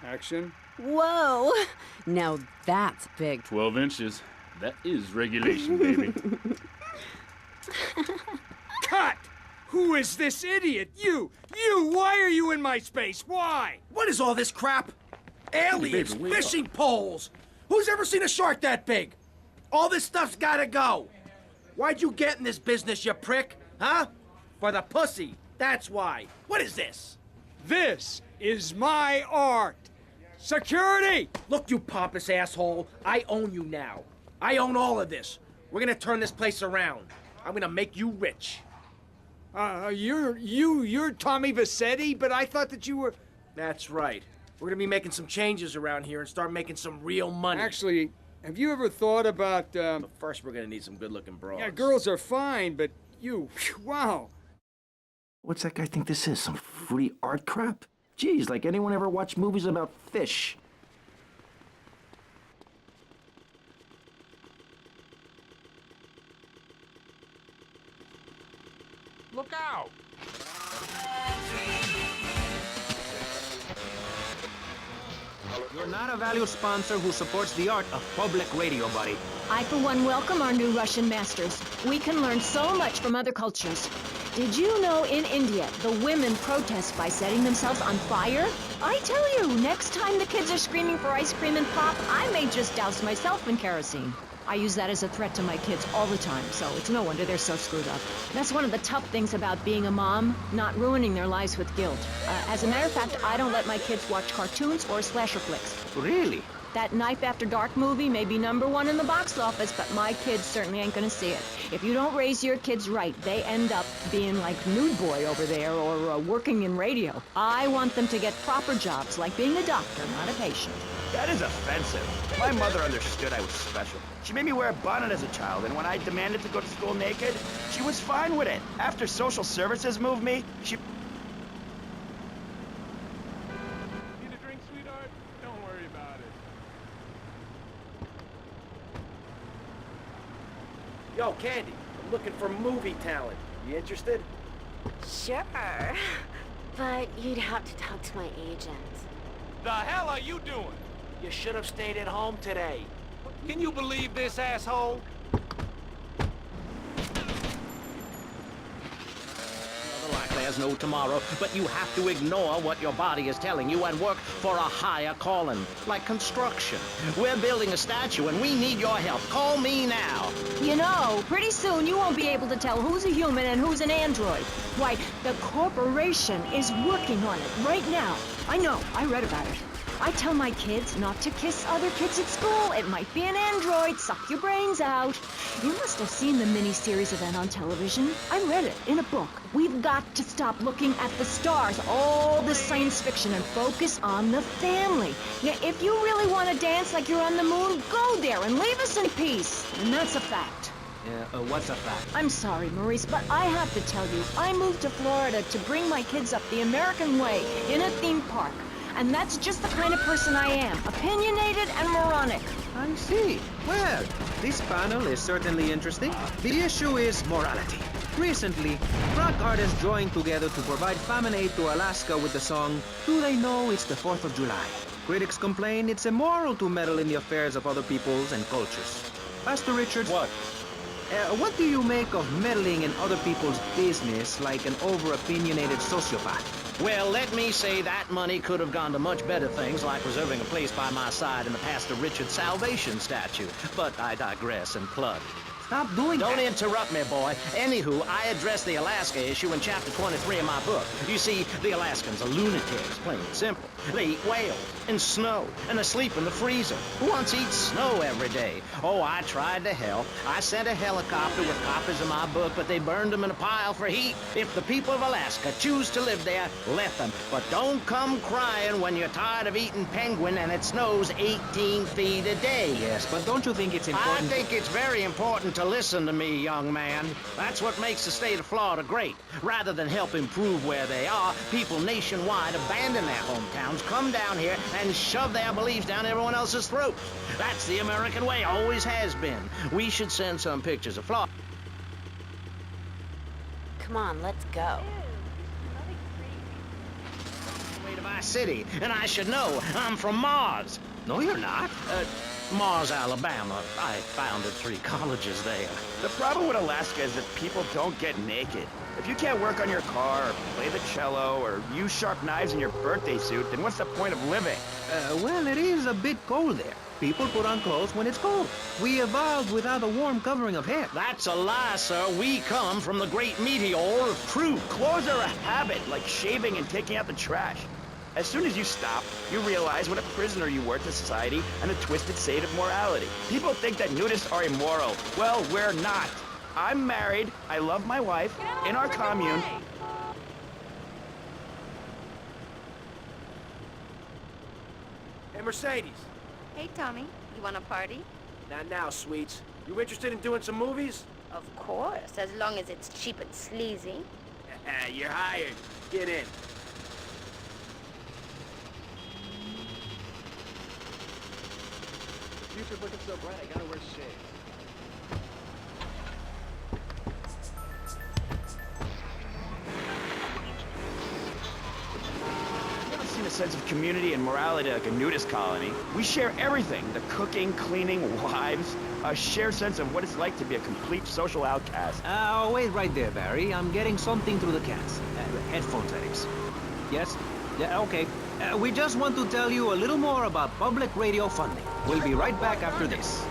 Action. Whoa! Now that's big. 12 inches. That is regulation, baby. Cut! Who is this idiot? You! Why are you in my space? Why? What is all this crap? Aliens, Baby, wake fishing poles. Who's ever seen a shark that big? All this stuff's gotta go. Why'd you get in this business, you prick? Huh? For the pussy. That's why. What is this? This is my art. Security! Look, you pompous asshole. I own you now. I own all of this. We're gonna turn this place around. I'm gonna make you rich. You're Tommy Vassetti, but I thought that you were... That's right. We're gonna be making some changes around here and start making some real money. Actually, have you ever thought about, But first we're gonna need some good-looking broads. Yeah, girls are fine, but you... Wow. What's that guy think this is? Some free art crap? Geez, like anyone ever watch movies about fish? Look out! You're not a valued sponsor who supports the art of public radio, buddy. I, for one, welcome our new Russian masters. We can learn so much from other cultures. Did you know in India, the women protest by setting themselves on fire? I tell you, next time the kids are screaming for ice cream and pop, I may just douse myself in kerosene. I use that as a threat to my kids all the time, so it's no wonder they're so screwed up. That's one of the tough things about being a mom, not ruining their lives with guilt. As a matter of fact, I don't let my kids watch cartoons or slasher flicks. Really? That Knife After Dark movie may be #1 in the box office, but my kids certainly ain't gonna see it. If you don't raise your kids right, they end up being like Nude Boy over there or working in radio. I want them to get proper jobs, like being a doctor, not a patient. That is offensive. My mother understood I was special. She made me wear a bonnet as a child, and when I demanded to go to school naked, she was fine with it. After social services moved me, she... Need a drink, sweetheart? Don't worry about it. Yo, Candy, I'm looking for movie talent. You interested? Sure, but you'd have to talk to my agent. The hell are you doing? You should have stayed at home today. Can you believe this, asshole? Like there's no tomorrow, but you have to ignore what your body is telling you and work for a higher calling, like construction. We're building a statue and we need your help. Call me now. You know, pretty soon you won't be able to tell who's a human and who's an android. Why, the corporation is working on it right now. I know, I read about it. I tell my kids not to kiss other kids at school. It might be an android, suck your brains out. You must have seen the mini-series event on television. I read it in a book. We've got to stop looking at the stars, all this science fiction, and focus on the family. Yeah, if you really want to dance like you're on the moon, go there and leave us in peace. And that's a fact. what's a fact? I'm sorry, Maurice, but I have to tell you, I moved to Florida to bring my kids up the American way in a theme park. And that's just the kind of person I am, opinionated and moronic. I see. Well, this panel is certainly interesting. The issue is morality. Recently, rock artists joined together to provide famine aid to Alaska with the song, Do They Know It's the 4th of July? Critics complain it's immoral to meddle in the affairs of other peoples and cultures. Pastor Richards, what do you make of meddling in other people's business like an over-opinionated sociopath? Well, let me say that money could have gone to much better things, like reserving a place by my side in the Pastor Richard Salvation statue. But I digress and plug. Stop doing that. Don't interrupt me, boy. Anywho, I address the Alaska issue in chapter 23 of my book. You see, the Alaskans are lunatics, plain and simple. They eat whales and snow and they sleep in the freezer. Who wants to eat snow every day? Oh, I tried to help. I sent a helicopter with copies of my book, but they burned them in a pile for heat. If the people of Alaska choose to live there, let them. But don't come crying when you're tired of eating penguin and it snows 18 feet a day. Yes, but don't you think it's important? I think it's very important to listen to me, young man. That's what makes the state of Florida great. Rather than help improve where they are, people nationwide abandon their hometowns, come down here, and shove their beliefs down everyone else's throats. That's the American way, always has been. We should send some pictures of Florida. Come on, let's go. Way to Vice City, and I should know. I'm from Mars. No, you're not. Mars, Alabama. I founded 3 colleges there. The problem with Alaska is that people don't get naked. If you can't work on your car, or play the cello, or use sharp knives in your birthday suit, then what's the point of living? Well, it is a bit cold there. People put on clothes when it's cold. We evolved without a warm covering of hair. That's a lie, sir. We come from the great meteor. True, clothes are a habit, like shaving and taking out the trash. As soon as you stop, you realize what a prisoner you were to society and the twisted state of morality. People think that nudists are immoral. Well, we're not. I'm married, I love my wife, in our commune. Hey, Mercedes. Hey, Tony. You want a party? Not now, sweets. You interested in doing some movies? Of course, as long as it's cheap and sleazy. You're hired. Get in. Future's looking so bright, I gotta wear shades. Never seen a sense of community and morality like a nudist colony. We share everything: the cooking, cleaning, wives, a shared sense of what it's like to be a complete social outcast. Wait right there, Barry. I'm getting something through the cats. Headphone settings. Yes? Yeah, okay. We just want to tell you a little more about public radio funding. We'll be right back after this.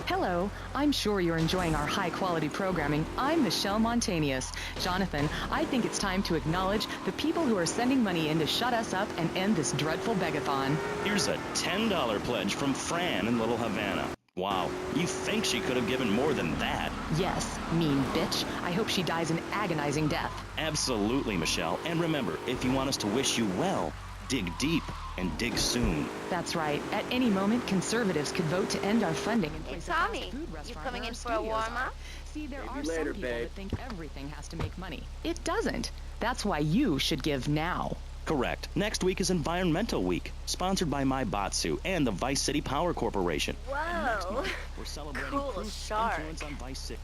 Hello, I'm sure you're enjoying our high-quality programming. I'm Michelle Montanius. Jonathan, I think it's time to acknowledge the people who are sending money in to shut us up and end this dreadful begathon. Here's a $10 pledge from Fran in Little Havana. Wow, you think she could have given more than that? Yes, mean bitch. I hope she dies an agonizing death. Absolutely, Michelle. And remember, if you want us to wish you well, dig deep and dig soon. That's right. At any moment, conservatives could vote to end our funding and Hey, place a fast Tommy. food You restaurant coming where in our for a studios warm-up? are. See, there Maybe are later, some people babe. that think everything has to make money. It doesn't. That's why you should give now. Correct. Next week is Environmental Week, sponsored by My Batsu and the Vice City Power Corporation. Whoa. We're celebrating Cool Proust's shark. influence on Vice City.